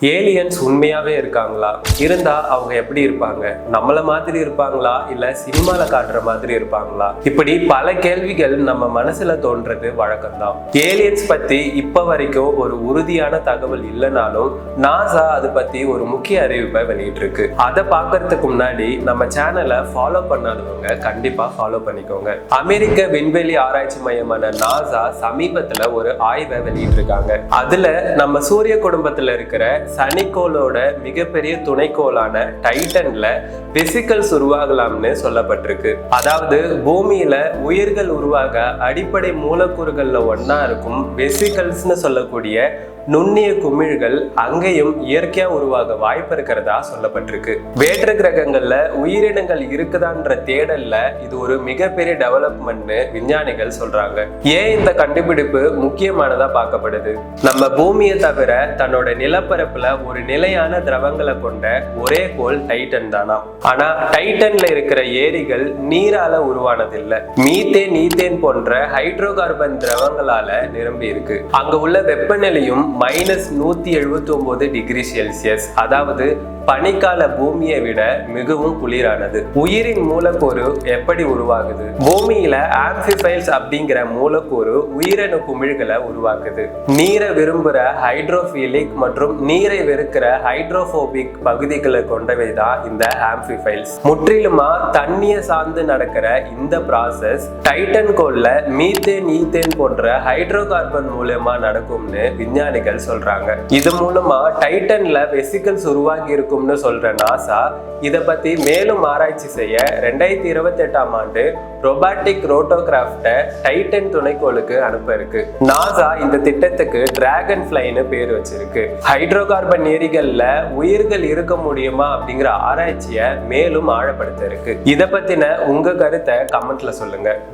Aliens உண்மையாவே இருக்காங்களா? இருந்தா அவங்க எப்படி இருப்பாங்க? நம்மள மாதிரி இருப்பாங்களா இல்ல சினிமால காட்டுற மாதிரி இருப்பாங்களா? இப்படி பல கேள்விகள் நம்ம மனசுல தோன்றது வழக்கம்தான். ஏலியன்ஸ் பத்தி இப்ப வரைக்கும் ஒரு உறுதியான தகவல் இல்லைனாலும் நாசா அது பத்தி ஒரு முக்கிய அறிவிப்பை வெளியிட்டு இருக்கு. அதை பார்க்கறதுக்கு முன்னாடி நம்ம சேனலை ஃபாலோ பண்ணாதவங்க கண்டிப்பா ஃபாலோ பண்ணிக்கோங்க. அமெரிக்க விண்வெளி ஆராய்ச்சி மையமான நாசா சமீபத்துல ஒரு ஆய்வை வெளியிட்டு இருக்காங்க. அதுல நம்ம சூரிய குடும்பத்துல இருக்கிற சனிக்கோளோட மிகப்பெரிய துணைக்கோளான டைட்டன்ல வெசிகல்ஸ் உருவாகலாம்னு சொல்லப்பட்டிருக்கு. அதாவது பூமியில உயிர்கள் உருவாக அடிப்படை மூலக்கூறுகள்ல ஒன்னா இருக்கும் வெசிகல்ஸ்னு சொல்லக்கூடிய நுண்ணிய குமிழ்கள் அங்கேயும் இயற்கையா உருவாக வாய்ப்பு இருக்கிறதா சொல்லப்பட்டிருக்கு. வேற்று கிரகங்கள்ல உயிரினங்கள் இருக்குதான்ற தேடல்ல இது ஒரு மிகப்பெரிய டெவலப்மெண்ட்னு விஞ்ஞானிகள் சொல்றாங்க. ஏன் இந்த கண்டுபிடிப்பு முக்கியமானதா பார்க்கப்படுது? நம்ம பூமியை தவிர தன்னோட நிலப்பரப்புல ஒரு நிலையான திரவங்களை கொண்ட ஒரே கோள் டைட்டன் தானா. ஆனா டைட்டன்ல இருக்கிற ஏரிகள் நீரால உருவானதில்லை. மீத்தேன், ஈத்தேன் போன்ற ஹைட்ரோ கார்பன் திரவங்களால நிரம்பி இருக்கு. அங்க உள்ள வெப்பநிலையும் -179 டிகிரி செல்சியஸ், அதாவது பனிக்கால பூமியை விட மிகவும் குளிரானது. உயிரின் மூலக்கூறு எப்படி உருவாகுது? பூமியில ஆம்பிஃபைல்ஸ் அப்படிங்கிற மூலக்கூறு உயிரணு குமிழ்களை உருவாக்குது. நீரை விரும்புற ஹைட்ரோஃபிலிக் மற்றும் நீரை வெறுக்கிற ஹைட்ரோபோபிக் பகுதிகளை கொண்டவைதான் இந்த ஆம்பிஃபைல்ஸ். முற்றிலுமா தண்ணியை சார்ந்து நடக்கிற இந்த ப்ராசஸ் டைட்டன் கோள்ல மீத்தேன், ஈத்தேன் போன்ற ஹைட்ரோ கார்பன் மூலமா நடக்கும்னு விஞ்ஞானிகள் சொல்றாங்க. இது மூலமா டைட்டன்ல வெசிகல்ஸ் உருவாகி இருக்கும் சொல்ற நாசா இத பத்தி மேலும் ஆராய்ச்சி செய்ய 2028ஆம் ஆண்டு ரொபாட்டிக் ரோட்டோகிராஃப்ட டைட்டன் துணைக்கோளுக்கு அனுப்ப இருக்கு. நாசா இந்த திட்டத்துக்கு டிராகன் ஃபிளைன்னு பேர் வச்சிருக்கு. ஹைட்ரோ கார்பன் ஏரிகள்ல உயிர்கள் இருக்க முடியுமா அப்படிங்கிற ஆராய்ச்சியை மேலும் ஆழப்படுத்த இருக்கு. இத பத்தின உங்க கருத்தை கமெண்ட்ல சொல்லுங்க.